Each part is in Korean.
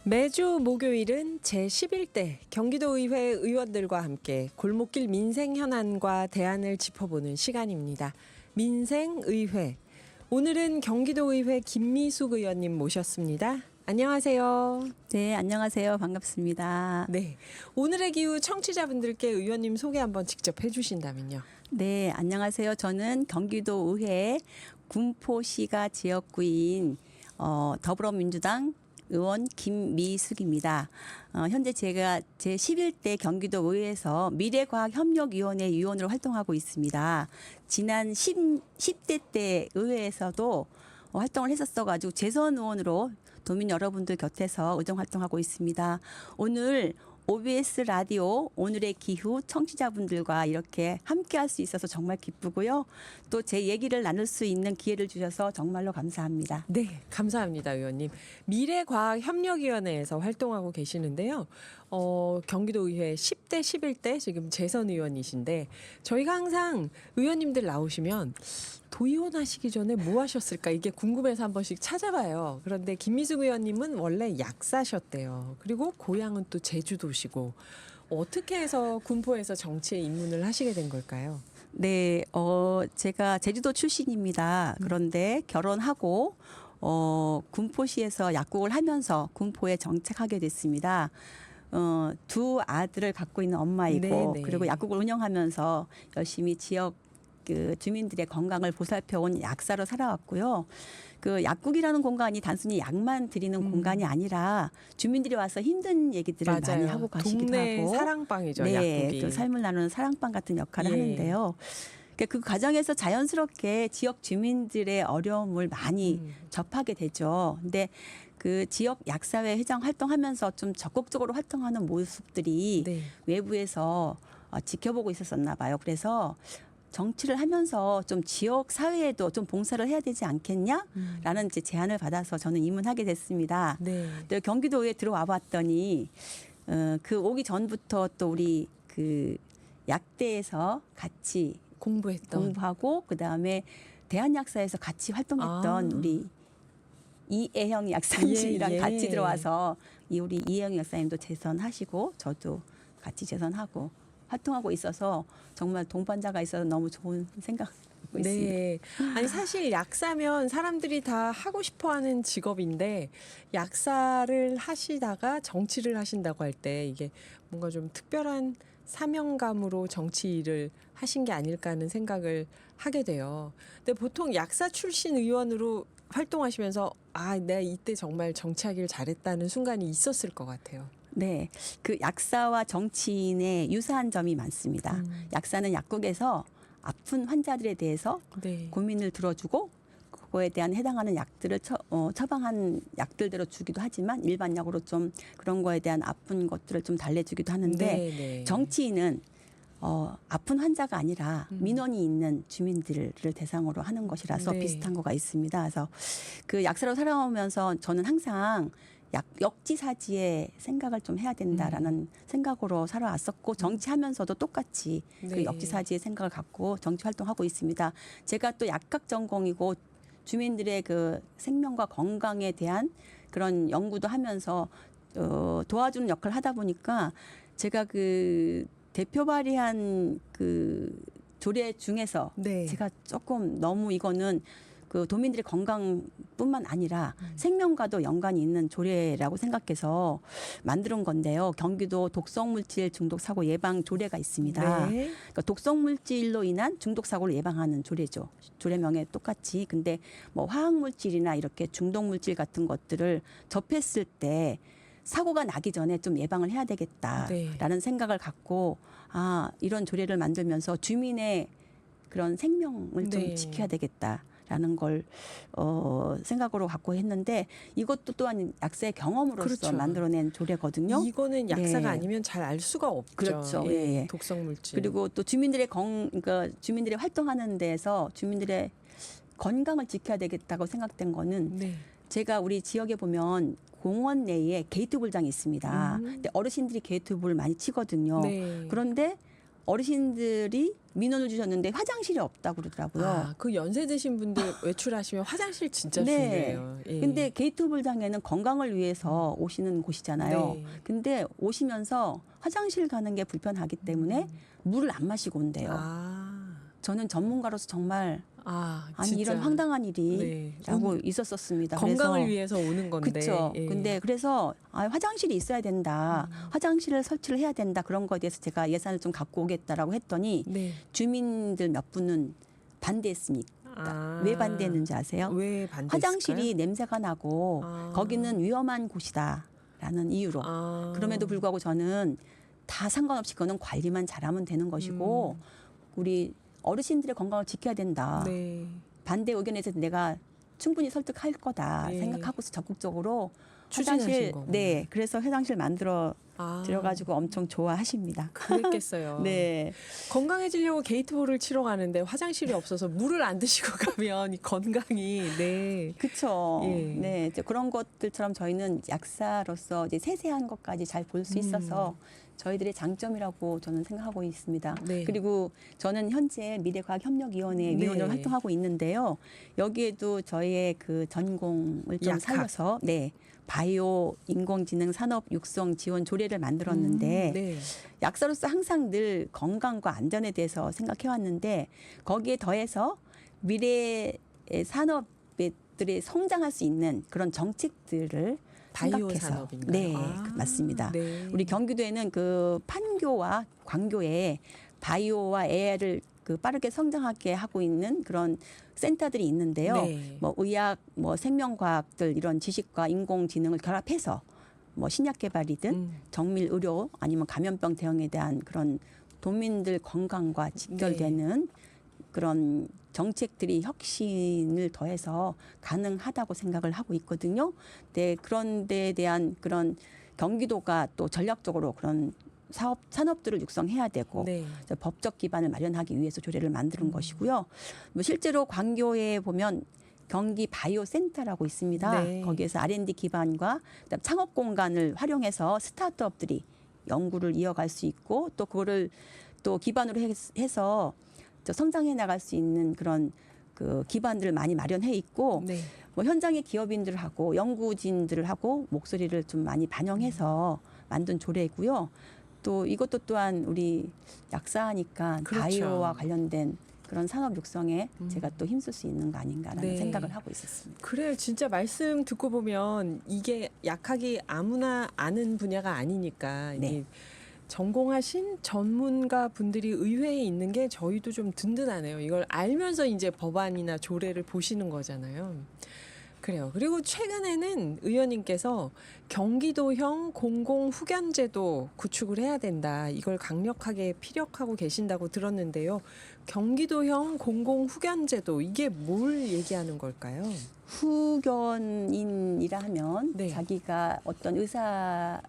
매주 목요일은 제11대 경기도의회 의원들과 함께 골목길 민생 현안과 대안을 짚어보는 시간입니다. 민생의회. 오늘은 경기도의회 김미숙 의원님 모셨습니다. 안녕하세요. 네, 안녕하세요. 반갑습니다. 네, 오늘의 기후 청취자분들께 의원님 소개 한번 직접 해주신다면요. 네, 안녕하세요. 저는 경기도의회 군포시가 지역구인 더불어민주당 의원 김미숙입니다. 현재 제가 제11대 경기도의회에서 미래과학협력위원회 위원으로 활동하고 있습니다. 지난 10대 때 의회에서도 활동을 했었어가지고 재선 의원으로 도민 여러분들 곁에서 의정 활동하고 있습니다. 오늘 OBS 라디오 오늘의 기후 청취자분들과 이렇게 함께할 수 있어서 정말 기쁘고요. 또 제 얘기를 나눌 수 있는 기회를 주셔서 정말로 감사합니다. 네, 감사합니다, 의원님. 미래과학협력위원회에서 활동하고 계시는데요. 경기도의회 10대, 11대 지금 재선 의원이신데 저희가 항상 의원님들 나오시면 도의원 하시기 전에 뭐 하셨을까 이게 궁금해서 한 번씩 찾아봐요. 그런데 김미숙 의원님은 원래 약사셨대요. 그리고 고향은 또 제주도시고 어떻게 해서 군포에서 정치에 입문을 하시게 된 걸까요? 네, 제가 제주도 출신입니다. 그런데 결혼하고 군포시에서 약국을 하면서 군포에 정착하게 됐습니다. 두 아들을 갖고 있는 엄마이고 네네. 그리고 약국을 운영하면서 열심히 지역 주민들의 건강을 보살펴온 약사로 살아왔고요. 그 약국이라는 공간이 단순히 약만 드리는 공간이 아니라 주민들이 와서 힘든 얘기들을 맞아요. 많이 하고 가시기도 동네 하고. 사랑방이죠, 네, 약국이. 또 삶을 나누는 사랑방 같은 역할을 예. 하는데요. 그 과정에서 자연스럽게 지역 주민들의 어려움을 많이 접하게 되죠. 근데 그 지역 약사회 회장 활동하면서 좀 적극적으로 활동하는 모습들이 네. 외부에서 지켜보고 있었었나 봐요. 그래서 정치를 하면서 좀 지역 사회에도 좀 봉사를 해야 되지 않겠냐라는 이제 제안을 받아서 저는 입문하게 됐습니다. 네. 또 경기도에 들어와 봤더니 그 오기 전부터 또 우리 그 약대에서 같이 공부하고 그다음에 대한약사에서 같이 활동했던 우리 이애영 약사님이랑 예. 같이 들어와서 우리 이애영 약사님도 재선하시고 저도 같이 재선하고 활동하고 있어서 정말 동반자가 있어서 너무 좋은 생각하고 있습니다. 네. 아니 사실 약사면 사람들이 다 하고 싶어하는 직업인데 약사를 하시다가 정치를 하신다고 할 때 이게 뭔가 좀 특별한 사명감으로 정치 일을 하신 게 아닐까 하는 생각을 하게 돼요. 근데 보통 약사 출신 의원으로 활동하시면서 내가 이때 정말 정치하기를 잘했다는 순간이 있었을 것 같아요. 네, 그 약사와 정치인의 유사한 점이 많습니다. 약사는 약국에서 아픈 환자들에 대해서 네. 고민을 들어주고 그거에 대한 해당하는 약들을 처방한 약들대로 주기도 하지만 일반 약으로 좀 그런 거에 대한 아픈 것들을 좀 달래주기도 하는데 네. 정치인은 아픈 환자가 아니라 민원이 있는 주민들을 대상으로 하는 것이라서 네. 비슷한 거가 있습니다. 그래서 그 약사로 살아오면서 저는 항상 역지사지의 생각을 좀 해야 된다라는 생각으로 살아왔었고 정치하면서도 똑같이 네. 그 역지사지의 생각을 갖고 정치 활동하고 있습니다. 제가 또 약학 전공이고 주민들의 그 생명과 건강에 대한 그런 연구도 하면서 도와주는 역할을 하다 보니까 제가 그 대표 발의한 그 조례 중에서 네. 제가 조금 너무 이거는 그 도민들의 건강뿐만 아니라 생명과도 연관이 있는 조례라고 생각해서 만든 건데요. 경기도 독성물질 중독 사고 예방 조례가 있습니다. 네. 그러니까 독성물질로 인한 중독 사고를 예방하는 조례죠. 조례명에 똑같이. 근데 뭐 화학물질이나 이렇게 중독물질 같은 것들을 접했을 때 사고가 나기 전에 좀 예방을 해야 되겠다라는 네. 생각을 갖고 이런 조례를 만들면서 주민의 그런 생명을 좀 네. 지켜야 되겠다라는 걸 생각으로 갖고 했는데 이것도 또한 약사의 경험으로서 그렇죠. 만들어낸 조례거든요. 이거는 약사가 네. 아니면 잘 알 수가 없죠. 그렇죠. 예. 독성물질. 그리고 또 주민들의 그러니까 주민들의 활동하는 데에서 주민들의 건강을 지켜야 되겠다고 생각된 거는 네. 제가 우리 지역에 보면 공원 내에 게이트볼장이 있습니다. 근데 어르신들이 게이트볼 많이 치거든요. 네. 그런데 어르신들이 민원을 주셨는데 화장실이 없다고 그러더라고요. 아, 그 연세 드신 분들 외출하시면 화장실 진짜 중요해요. 예. 근데 게이트홀장에는 건강을 위해서 오시는 곳이잖아요. 네. 근데 오시면서 화장실 가는 게 불편하기 때문에 물을 안 마시고 온대요. 저는 전문가로서 정말 아니 진짜. 이런 황당한 일이라고 네. 있었었습니다. 건강을 그래서 위해서 오는 건데. 그렇죠. 예. 근데 그래서 화장실이 있어야 된다. 화장실을 설치를 해야 된다. 그런 거에 대해서 제가 예산을 좀 갖고 오겠다라고 했더니 네. 주민들 몇 분은 반대했습니다. 왜 반대했는지 아세요? 왜 반대? 화장실이 냄새가 나고 거기는 위험한 곳이다라는 이유로. 그럼에도 불구하고 저는 다 상관없이 그거는 관리만 잘하면 되는 것이고 우리 어르신들의 건강을 지켜야 된다. 네. 반대 의견에 대해서 내가 충분히 설득할 거다 네. 생각하고서 적극적으로 추진하신 화장실 거구나. 네 그래서 화장실 만들어 드려가지고 엄청 좋아하십니다. 그랬겠어요. 네. 건강해지려고 게이트볼을 치러 가는데 화장실이 없어서 물을 안 드시고 가면 이 건강이 네. 그렇죠. 예. 네, 이제 그런 것들처럼 저희는 약사로서 이제 세세한 것까지 잘 볼 수 있어서 저희들의 장점이라고 저는 생각하고 있습니다. 네. 그리고 저는 현재 미래과학협력위원회 네. 위원으로 활동하고 있는데요. 여기에도 저희의 그 전공을 좀 약학. 살려서 네. 바이오 인공지능 산업 육성 지원 조례를 만들었는데 네. 약사로서 항상 늘 건강과 안전에 대해서 생각해 왔는데 거기에 더해서 미래의 산업들이 성장할 수 있는 그런 정책들을 바이오 생각해서 산업인가요? 네, 맞습니다. 네. 우리 경기도에는 그 판교와 광교에 바이오와 AI를 그 빠르게 성장하게 하고 있는 그런 센터들이 있는데요. 네. 뭐 의학, 뭐 생명과학들 이런 지식과 인공지능을 결합해서 뭐 신약 개발이든 정밀 의료 아니면 감염병 대응에 대한 그런 도민들 건강과 직결되는 그런 정책들이 혁신을 더해서 가능하다고 생각을 하고 있거든요. 네, 그런 데에 대한 그런 경기도가 또 전략적으로 그런 산업들을 육성해야 되고 네. 법적 기반을 마련하기 위해서 조례를 만드는 것이고요. 뭐 실제로 광교에 보면 경기 바이오 센터라고 있습니다. 네. 거기에서 R&D 기반과 그다음 창업 공간을 활용해서 스타트업들이 연구를 이어갈 수 있고 또 그거를 또 기반으로 해서 성장해 나갈 수 있는 그런 그 기반들을 많이 마련해 있고 네. 뭐 현장의 기업인들하고 연구진들을 하고 목소리를 좀 많이 반영해서 만든 조례고요. 또 이것도 또한 우리 약사하니까 그렇죠. 바이오와 관련된 그런 산업 육성에 제가 또 힘쓸 수 있는 거 아닌가라는 네. 생각을 하고 있었습니다. 그래요. 진짜 말씀 듣고 보면 이게 약학이 아무나 아는 분야가 아니니까 이게 네. 전공하신 전문가 분들이 의회에 있는 게 저희도 좀 든든하네요. 이걸 알면서 이제 법안이나 조례를 보시는 거잖아요. 그래요. 그리고 최근에는 의원님께서 경기도형 공공후견제도 구축을 해야 된다. 이걸 강력하게 피력하고 계신다고 들었는데요. 경기도형 공공후견제도 이게 뭘 얘기하는 걸까요? 후견인이라 하면 네. 자기가 어떤 의사를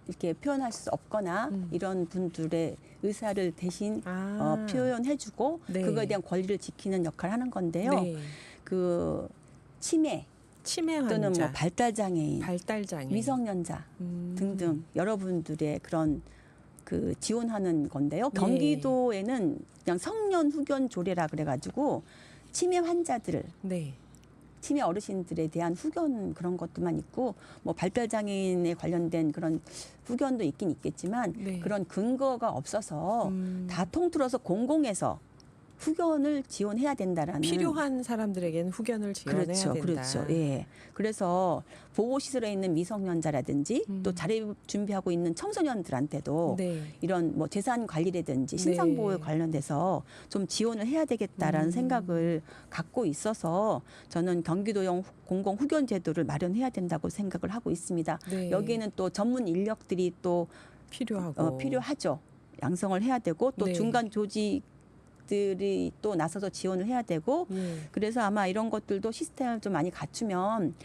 이렇게 표현할 수 없거나 이런 분들의 의사를 대신 표현해주고 네. 그거에 대한 권리를 지키는 역할을 하는 건데요. 네. 그 치매 치매 또는 환자, 뭐 발달장애인, 발달장애, 미성년자 등등 여러분들의 그런 그 지원하는 건데요. 네. 경기도에는 그냥 성년 후견 조례라 그래가지고 치매 환자들, 네. 치매 어르신들에 대한 후견 그런 것도만 있고 뭐 발달장애인에 관련된 그런 후견도 있긴 있겠지만 네. 그런 근거가 없어서 다 통틀어서 공공에서 후견을 지원해야 된다라는 필요한 사람들에게는 후견을 지원해야 그렇죠, 된다. 그렇죠. 예. 그래서 보호시설에 있는 미성년자라든지 또 자립 준비하고 있는 청소년들한테도 네. 이런 뭐 재산 관리라든지 신상 보호에 관련돼서 좀 지원을 해야 되겠다라는 생각을 갖고 있어서 저는 경기도형 공공 후견 제도를 마련해야 된다고 생각을 하고 있습니다. 네. 여기에는 또 전문 인력들이 또 필요하고 필요하죠. 양성을 해야 되고 또 네. 중간 조직들이 또 나서서 지원을 해야 되고 예. 그래서 아마 이런 것들도 시스템을 좀 많이 갖추면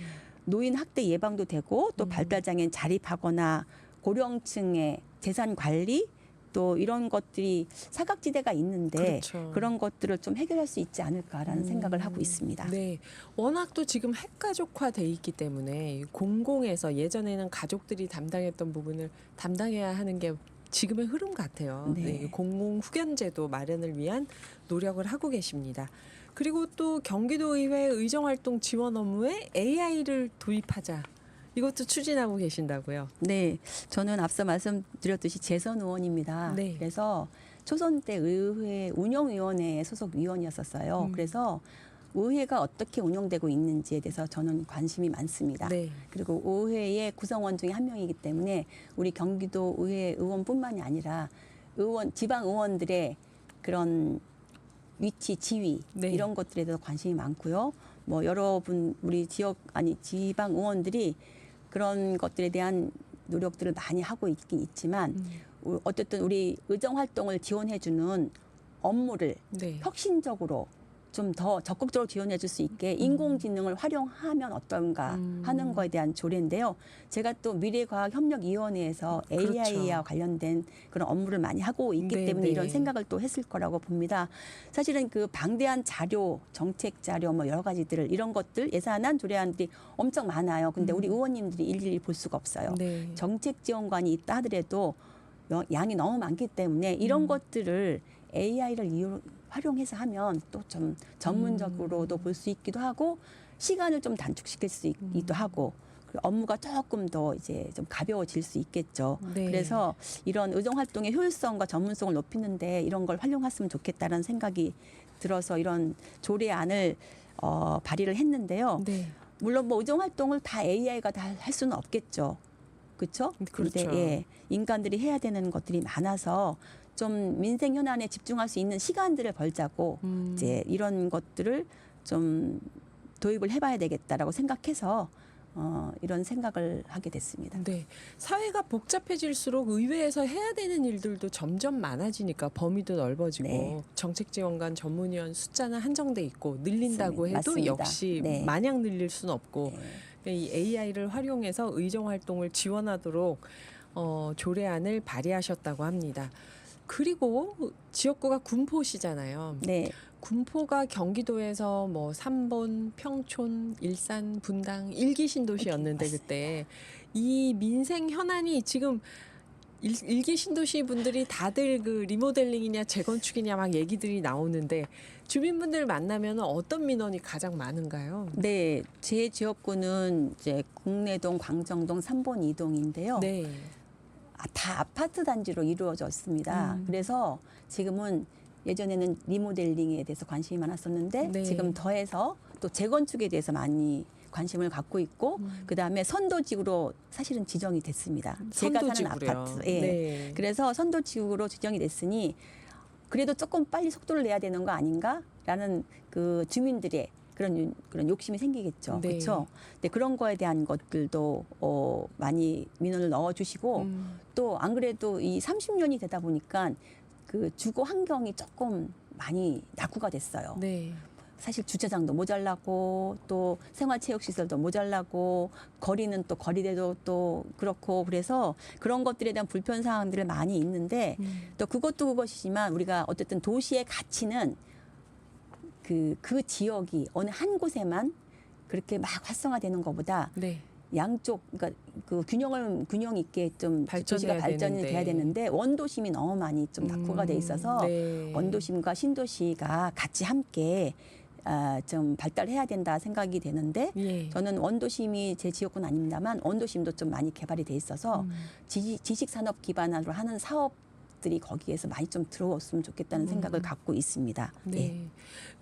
노인 학대 예방도 되고 또 발달장애인 자립하거나 고령층의 재산 관리 또 이런 것들이 사각지대가 있는데 그렇죠. 그런 것들을 좀 해결할 수 있지 않을까라는 생각을 하고 있습니다. 네, 워낙 또 지금 핵가족화돼 있기 때문에 공공에서 예전에는 가족들이 담당했던 부분을 담당해야 하는 게 지금의 흐름 같아요. 네. 네, 공공 후견제도 마련을 위한 노력을 하고 계십니다. 그리고 또 경기도의회 의정활동 지원 업무에 AI를 도입하자. 이것도 추진하고 계신다고요. 네, 저는 앞서 말씀드렸듯이 재선 의원입니다. 네. 그래서 초선 때 의회 운영위원회 소속 위원이었었어요. 음. 그래서 의회가 어떻게 운영되고 있는지에 대해서 저는 관심이 많습니다. 네. 그리고 의회의 구성원 중에 한 명이기 때문에 우리 경기도 의회 의원뿐만이 아니라 지방 의원들의 그런 위치, 지위 네. 이런 것들에 대해서 관심이 많고요. 뭐 여러분 우리 지방 의원들이 그런 것들에 대한 노력들을 많이 하고 있긴 있지만 어쨌든 우리 의정 활동을 지원해주는 업무를 네. 혁신적으로 좀 더 적극적으로 지원해 줄 수 있게 인공지능을 활용하면 어떤가 하는 거에 대한 조례인데요. 제가 또 미래과학협력위원회에서 그렇죠. AI와 관련된 그런 업무를 많이 하고 있기 네, 때문에 네. 이런 생각을 또 했을 거라고 봅니다. 사실은 그 방대한 자료, 정책 자료 뭐 여러 가지들을 이런 것들 예산안, 조례안들이 엄청 많아요. 근데 우리 의원님들이 일일이 볼 수가 없어요. 네. 정책 지원관이 있다 하더라도 양이 너무 많기 때문에 이런 것들을 AI를 활용해서 하면 또 좀 전문적으로도 볼 수 있기도 하고 시간을 좀 단축시킬 수 있기도 하고 그리고 업무가 조금 더 이제 좀 가벼워질 수 있겠죠. 네. 그래서 이런 의정 활동의 효율성과 전문성을 높이는데 이런 걸 활용했으면 좋겠다는 생각이 들어서 이런 조례안을 발의를 했는데요. 네. 물론 뭐 의정 활동을 다 AI가 다 할 수는 없겠죠. 그렇죠? 그렇죠. 근데 예, 인간들이 해야 되는 것들이 많아서 좀 민생 현안에 집중할 수 있는 시간들을 벌자고 이제 이런 것들을 좀 도입을 해봐야 되겠다라고 생각해서 이런 생각을 하게 됐습니다. 네. 사회가 복잡해질수록 의회에서 해야 되는 일들도 점점 많아지니까 범위도 넓어지고 네. 정책지원관 전문위원 숫자는 한정돼 있고 늘린다고 해도 맞습니다. 역시 네. 마냥 늘릴 수는 없고 네. 이 AI를 활용해서 의정 활동을 지원하도록 조례안을 발의하셨다고 합니다. 그리고 지역구가 군포시잖아요. 네. 군포가 경기도에서 뭐 삼본, 평촌, 일산, 분당 1기 신도시였는데 그때 이 민생 현안이 지금 1기 신도시 분들이 다들 그 리모델링이냐 재건축이냐 막 얘기들이 나오는데 주민분들 만나면 어떤 민원이 가장 많은가요? 네, 제 지역구는 이제 국내동, 광정동, 삼본 2동인데요. 네. 다 아파트 단지로 이루어졌습니다. 그래서 지금은 예전에는 리모델링에 대해서 관심이 많았었는데 네. 지금 더해서 또 재건축에 대해서 많이 관심을 갖고 있고 그다음에 선도지구로 사실은 지정이 됐습니다. 제가 사는 선도지구로요. 아파트. 예. 네. 그래서 선도지구로 지정이 됐으니 그래도 조금 빨리 속도를 내야 되는 거 아닌가라는 그 주민들의 그런 욕심이 생기겠죠. 네. 그렇죠. 근데 그런 거에 대한 것들도 많이 민원을 넣어주시고 또 안 그래도 이 30년이 되다 보니까 그 주거 환경이 조금 많이 낙후가 됐어요. 네. 사실 주차장도 모자라고 또 생활체육시설도 모자라고 거리는 또 거리대도 또 그렇고 그래서 그런 것들에 대한 불편 사항들이 많이 있는데 또 그것도 그것이지만 우리가 어쨌든 도시의 가치는 그 지역이 어느 한 곳에만 그렇게 막 활성화되는 것보다 네. 양쪽 그러니까 그 균형 있게 좀 도시가 발전해야 발전이 되는데. 돼야 되는데 원도심이 너무 많이 좀 낙후가 돼 있어서 네. 원도심과 신도시가 같이 함께 좀 발달해야 된다 생각이 되는데 예. 저는 원도심이 제 지역구는 아닙니다만 원도심도 좀 많이 개발이 돼 있어서 지식 산업 기반으로 하는 사업들이 거기에서 많이 좀 들어왔으면 좋겠다는 생각을 갖고 있습니다. 네. 예.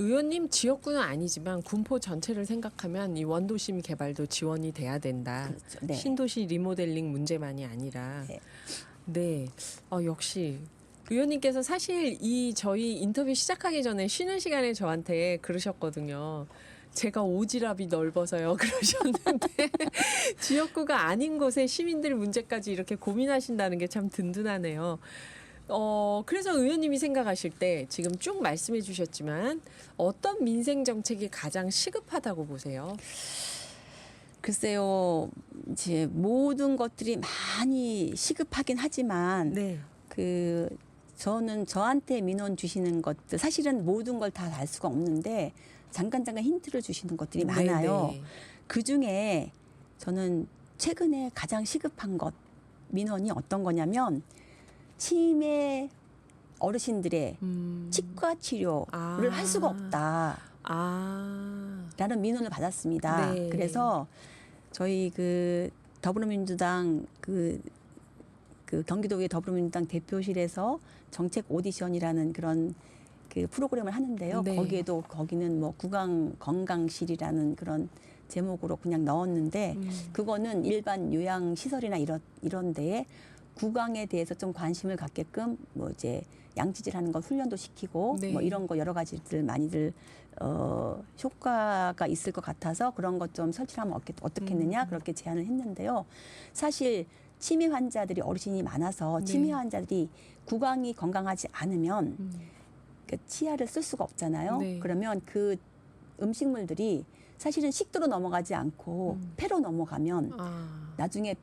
의원님 지역구는 아니지만 군포 전체를 생각하면 이 원도심 개발도 지원이 돼야 된다. 그렇죠. 네. 신도시 리모델링 문제만이 아니라. 네. 네. 역시 의원님께서 사실 이 저희 인터뷰 시작하기 전에 쉬는 시간에 저한테 그러셨거든요. 제가 오지랖이 넓어서요. 그러셨는데 지역구가 아닌 곳에 시민들 문제까지 이렇게 고민하신다는 게 참 든든하네요. 그래서 의원님이 생각하실 때 지금 쭉 말씀해 주셨지만 어떤 민생 정책이 가장 시급하다고 보세요? 글쎄요, 이제 모든 것들이 많이 시급하긴 하지만 네. 저는 저한테 민원 주시는 것들 사실은 모든 걸 다 알 수가 없는데 잠깐 힌트를 주시는 것들이 많아요. 네. 그 중에 저는 최근에 가장 시급한 것 민원이 어떤 거냐면 치매 어르신들의 음. 치과 치료를 아. 할 수가 없다. 아. 라는 민원을 받았습니다. 네. 그래서 저희 그 더불어민주당 그 경기도의 더불어민주당 대표실에서 정책 오디션이라는 그런 그 프로그램을 하는데요. 네. 거기는 뭐 구강 건강실이라는 그런 제목으로 그냥 넣었는데 그거는 일반 요양 시설이나 이런 데에 구강에 대해서 좀 관심을 갖게끔 뭐 이제 양치질하는 거 훈련도 시키고 네. 뭐 이런 거 여러 가지들 많이들 효과가 있을 것 같아서 그런 것 좀 설치하면 어떻겠느냐 그렇게 제안을 했는데요. 사실 치매 환자들이 어르신이 많아서 네. 치매 환자들이 구강이 건강하지 않으면 그 치아를 쓸 수가 없잖아요. 네. 그러면 그 음식물들이 사실은 식도로 넘어가지 않고 폐로 넘어가면 아. 나중에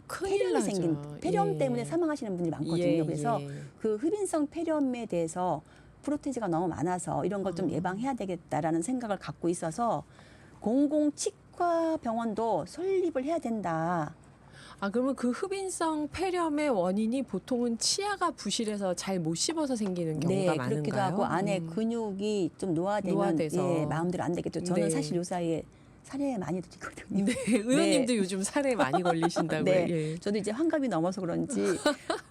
큰일 폐렴이 나죠. 생긴 폐렴 예. 때문에 사망하시는 분들이 많거든요. 예, 그래서 예. 그 흡인성 폐렴에 대해서 프로테즈가 너무 많아서 이런 걸 좀 예방해야 되겠다라는 생각을 갖고 있어서 공공 치과 병원도 설립을 해야 된다. 아, 그러면 그 흡인성 폐렴의 원인이 보통은 치아가 부실해서 잘 못 씹어서 생기는 경우가 네, 많은가요? 그렇기도 하고 안에 근육이 좀 노화되면 노화돼서. 예, 마음대로 안 되겠죠. 저는 네. 사실 요 사이에 살에 많이 들거든요. 네, 의원님도 요즘 살에 많이 걸리신다고요. 네, 예. 저도 이제 환갑이 넘어서 그런지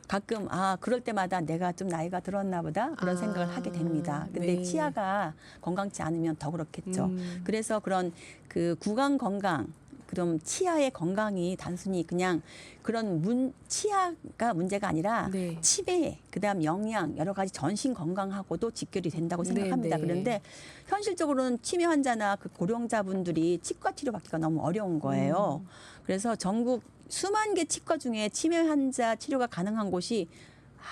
가끔 그럴 때마다 내가 좀 나이가 들었나 보다 그런 생각을 하게 됩니다. 근데 네. 치아가 건강치 않으면 더 그렇겠죠. 음. 그래서 그런 그 구강 건강 그럼 치아의 건강이 단순히 그냥 그런 치아가 문제가 아니라 네. 치매, 그다음 영양, 여러 가지 전신 건강하고도 직결이 된다고 생각합니다. 네, 네. 그런데 현실적으로는 치매 환자나 그 고령자분들이 치과 치료 받기가 너무 어려운 거예요. 그래서 전국 수만 개 치과 중에 치매 환자 치료가 가능한 곳이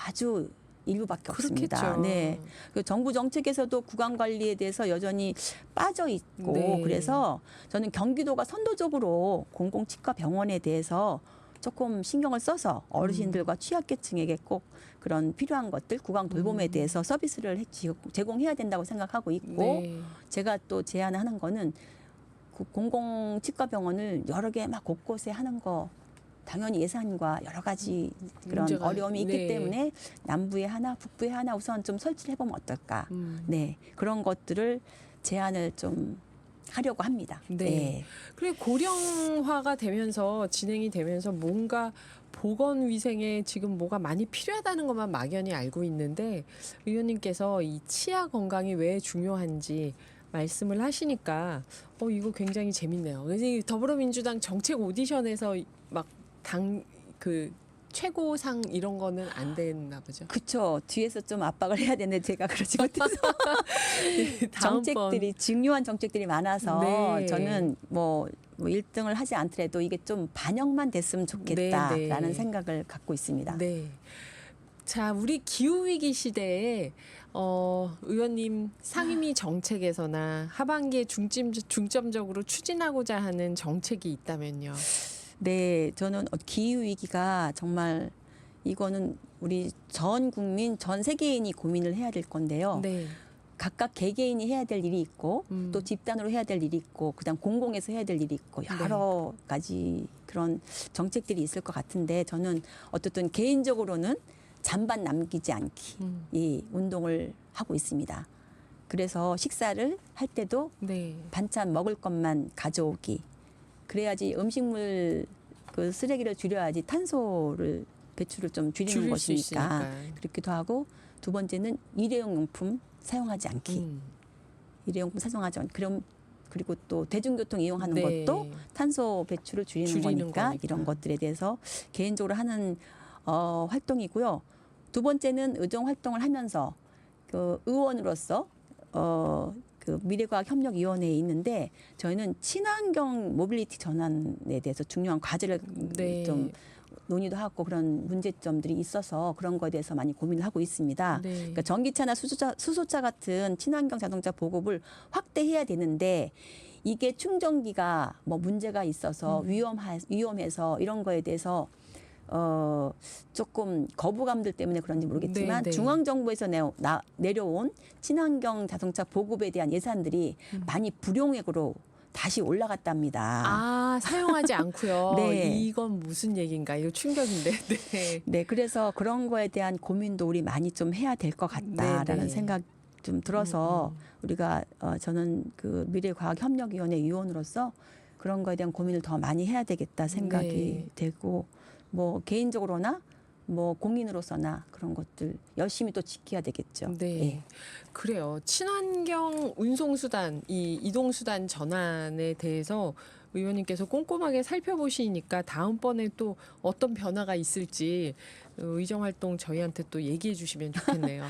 아주 일부밖에 없습니다. 그렇겠죠. 네. 그 정부 정책에서도 구강 관리에 대해서 여전히 빠져 있고 네. 그래서 저는 경기도가 선도적으로 공공치과 병원에 대해서 조금 신경을 써서 어르신들과 취약계층에게 꼭 그런 필요한 것들 구강 돌봄에 대해서 서비스를 제공해야 된다고 생각하고 있고 네. 제가 또 제안하는 거는 그 공공치과 병원을 여러 개 막 곳곳에 하는 거 당연히 예산과 여러 가지 그런 문제가, 어려움이 있기 네. 때문에 남부에 하나 북부에 하나 우선 좀 설치를 해보면 어떨까. 네, 그런 것들을 제안을 좀 하려고 합니다. 네. 그리고 고령화가 되면서 진행이 되면서 뭔가 보건위생에 지금 뭐가 많이 필요하다는 것만 막연히 알고 있는데 의원님께서 이 치아 건강이 왜 중요한지 말씀을 하시니까 이거 굉장히 재밌네요. 그래서 이 더불어민주당 정책 오디션에서 막 그 최고상 이런 거는 안 됐나 보죠. 그렇죠. 뒤에서 좀 압박을 해야 되는데 제가 그러지 못해서 다음번. 정책들이 중요한 정책들이 많아서 네. 저는 뭐 1등을 하지 않더라도 이게 좀 반영만 됐으면 좋겠다라는 네. 생각을 갖고 있습니다. 네. 자, 우리 기후위기 시대에 의원님 상임위 정책에서나 하반기에 중점적으로 추진하고자 하는 정책이 있다면요. 네, 저는 기후 위기가 정말 이거는 우리 전 국민, 전 세계인이 고민을 해야 될 건데요. 네. 각각 개개인이 해야 될 일이 있고 또 집단으로 해야 될 일이 있고 그다음 공공에서 해야 될 일이 있고 여러 가지 그런 정책들이 있을 것 같은데 저는 어쨌든 개인적으로는 잔반 남기지 않기 이 운동을 하고 있습니다. 그래서 식사를 할 때도 네. 반찬 먹을 것만 가져오기. 그래야지 음식물 그 쓰레기를 줄여야지 탄소를 배출을 좀 줄이는 줄일 수 것이니까 있으니까. 그렇기도 하고 두 번째는 일회용 용품 사용하지 않기. 일회용품 사용하지 않기. 그리고 또 대중교통 이용하는 네. 것도 탄소 배출을 줄이는 거니까 이런 것들에 대해서 개인적으로 하는 활동이고요. 두 번째는 의정 활동을 하면서 그 의원으로서 그 미래과학협력위원회에 있는데 저희는 친환경 모빌리티 전환에 대해서 중요한 과제를 네. 좀 논의도 하고 그런 문제점들이 있어서 그런 거에 대해서 많이 고민을 하고 있습니다. 네. 그러니까 전기차나 수소차 같은 친환경 자동차 보급을 확대해야 되는데 이게 충전기가 뭐 문제가 있어서 위험해서 이런 거에 대해서 조금 거부감들 때문에 그런지 모르겠지만 네, 네. 중앙정부에서 내려온 친환경 자동차 보급에 대한 예산들이 많이 불용액으로 다시 올라갔답니다. 아, 사용하지 않고요. 네. 이건 무슨 얘기인가? 이거 충격인데. 네. 네, 그래서 그런 거에 대한 고민도 우리 많이 좀 해야 될 것 같다라는 네네. 생각 좀 들어서 우리가 저는 그 미래과학협력위원회 위원으로서 그런 거에 대한 고민을 더 많이 해야 되겠다 생각이 네. 되고 뭐 개인적으로나 뭐 공인으로서나 그런 것들 열심히 또 지켜야 되겠죠. 네. 예. 그래요. 친환경 운송수단, 이 이동수단 전환에 대해서 의원님께서 꼼꼼하게 살펴보시니까 다음번에 또 어떤 변화가 있을지 의정활동 저희한테 또 얘기해 주시면 좋겠네요.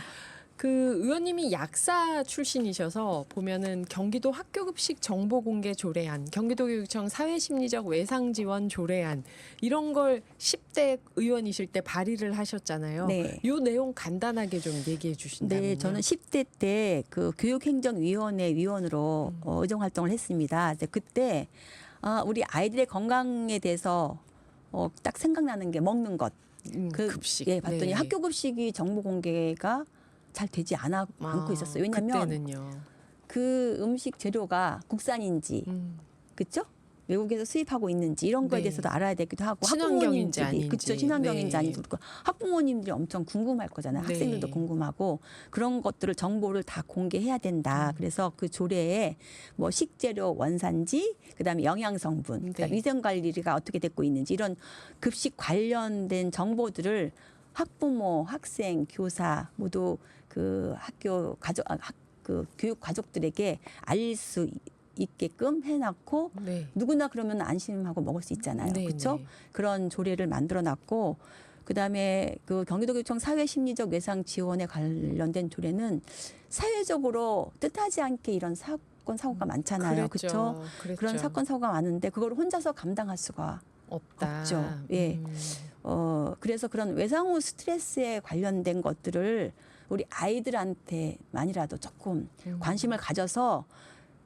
그 의원님이 약사 출신이셔서 보면은 경기도 학교급식 정보공개 조례안, 경기도교육청 사회심리적 외상지원 조례안 이런 걸 10대 의원이실 때 발의를 하셨잖아요. 네. 요 내용 간단하게 좀 얘기해 주신다면요. 네, 저는 10대 때 그 교육행정위원회 위원으로 의정 활동을 했습니다. 근데 그때 우리 아이들의 건강에 대해서 딱 생각나는 게 먹는 것. 급식. 예, 봤더니 네. 학교 급식이 정보 공개가 잘 되지 않고 있었어요. 왜냐하면 그때는요. 그 음식 재료가 국산인지, 그렇죠? 외국에서 수입하고 있는지 이런 거에 네. 대해서도 알아야 되기도 하고 친환경인지 학부모님들이 아닌지. 그렇죠, 친환경인지 네. 아닌지 그리고 학부모님들이 엄청 궁금할 거잖아요. 네. 학생들도 궁금하고 그런 것들을 정보를 다 공개해야 된다. 그래서 그 조례에 뭐 식재료 원산지, 그다음에 영양 성분, 그다음에 네. 위생 관리가 어떻게 되고 있는지 이런 급식 관련된 정보들을 학부모, 학생, 교사 모두 그 학교 그 교육 가족들에게 알릴 수 있게끔 해놨고 네. 누구나 그러면 안심하고 먹을 수 있잖아요. 네, 그렇죠? 네. 그런 조례를 만들어놨고 그다음에 그 경기도교육청 사회심리적 외상 지원에 관련된 조례는 사회적으로 뜻하지 않게 이런 사건 사고가 많잖아요. 그렇죠? 그랬죠. 그런 사건 사고가 많은데 그걸 혼자서 감당할 수가 없다. 없죠. 예. 그래서 그런 외상 후 스트레스에 관련된 것들을 우리 아이들한테만이라도 조금 관심을 가져서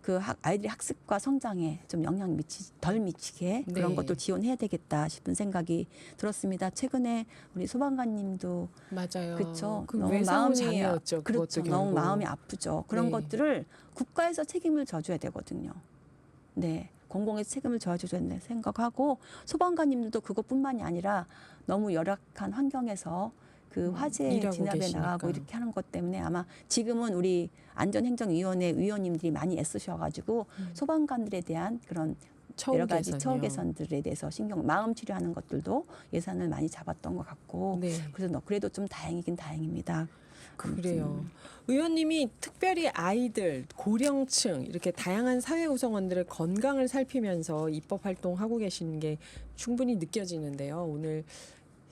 그 아이들의 학습과 성장에 좀 영향 덜 미치게 그런 네. 것도 지원해야 되겠다 싶은 생각이 들었습니다. 최근에 우리 소방관님도 맞아요. 그렇죠. 그 너무 외상후 마음이 장애였죠. 그렇죠. 그것도 너무 결국. 마음이 아프죠. 그런 네. 것들을 국가에서 책임을 져줘야 되거든요. 네, 공공에서 책임을 져줘야 생각하고 소방관님들도 그것뿐만이 아니라 너무 열악한 환경에서 그 화재 일하고 진압에 계시니까. 나가고 이렇게 하는 것 때문에 아마 지금은 우리 안전행정위원회 위원님들이 많이 애쓰셔가지고 소방관들에 대한 그런 여러 가지 처우 개선이요. 개선들에 대해서 마음 치료하는 것들도 예산을 많이 잡았던 것 같고 네. 그래서 그래도 좀 다행이긴 다행입니다. 그래요. 의원님이 특별히 아이들, 고령층 이렇게 다양한 사회 구성원들의 건강을 살피면서 입법 활동하고 계시는 게 충분히 느껴지는데요. 오늘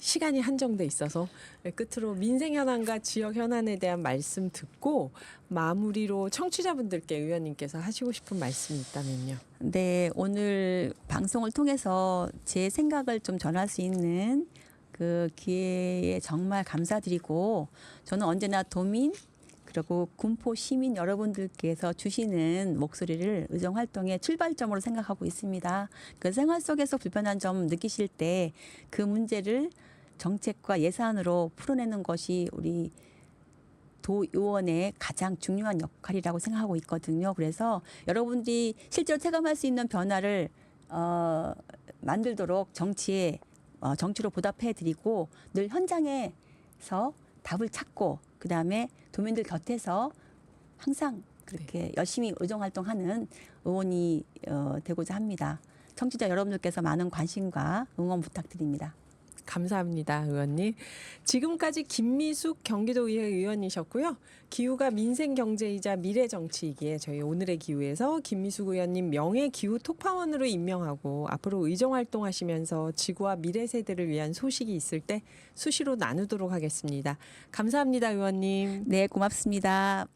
시간이 한정돼 있어서 끝으로 민생 현안과 지역 현안에 대한 말씀 듣고 마무리로 청취자분들께 의원님께서 하시고 싶은 말씀이 있다면요. 네, 오늘 방송을 통해서 제 생각을 좀 전할 수 있는 그 기회에 정말 감사드리고 저는 언제나 도민 그리고 군포 시민 여러분들께서 주시는 목소리를 의정 활동의 출발점으로 생각하고 있습니다. 그 생활 속에서 불편한 점 느끼실 때 그 문제를 정책과 예산으로 풀어내는 것이 우리 도의원의 가장 중요한 역할이라고 생각하고 있거든요. 그래서 여러분들이 실제로 체감할 수 있는 변화를 만들도록 정치로 보답해드리고 늘 현장에서 답을 찾고 그다음에 도민들 곁에서 항상 그렇게 열심히 의정활동하는 의원이 되고자 합니다. 청취자 여러분들께서 많은 관심과 응원 부탁드립니다. 감사합니다, 의원님. 지금까지 김미숙 경기도의회 의원이셨고요. 기후가 민생 경제이자 미래 정치이기에 저희 오늘의 기후에서 김미숙 의원님 명예 기후 톡파원으로 임명하고 앞으로 의정 활동하시면서 지구와 미래 세대를 위한 소식이 있을 때 수시로 나누도록 하겠습니다. 감사합니다, 의원님. 네, 고맙습니다.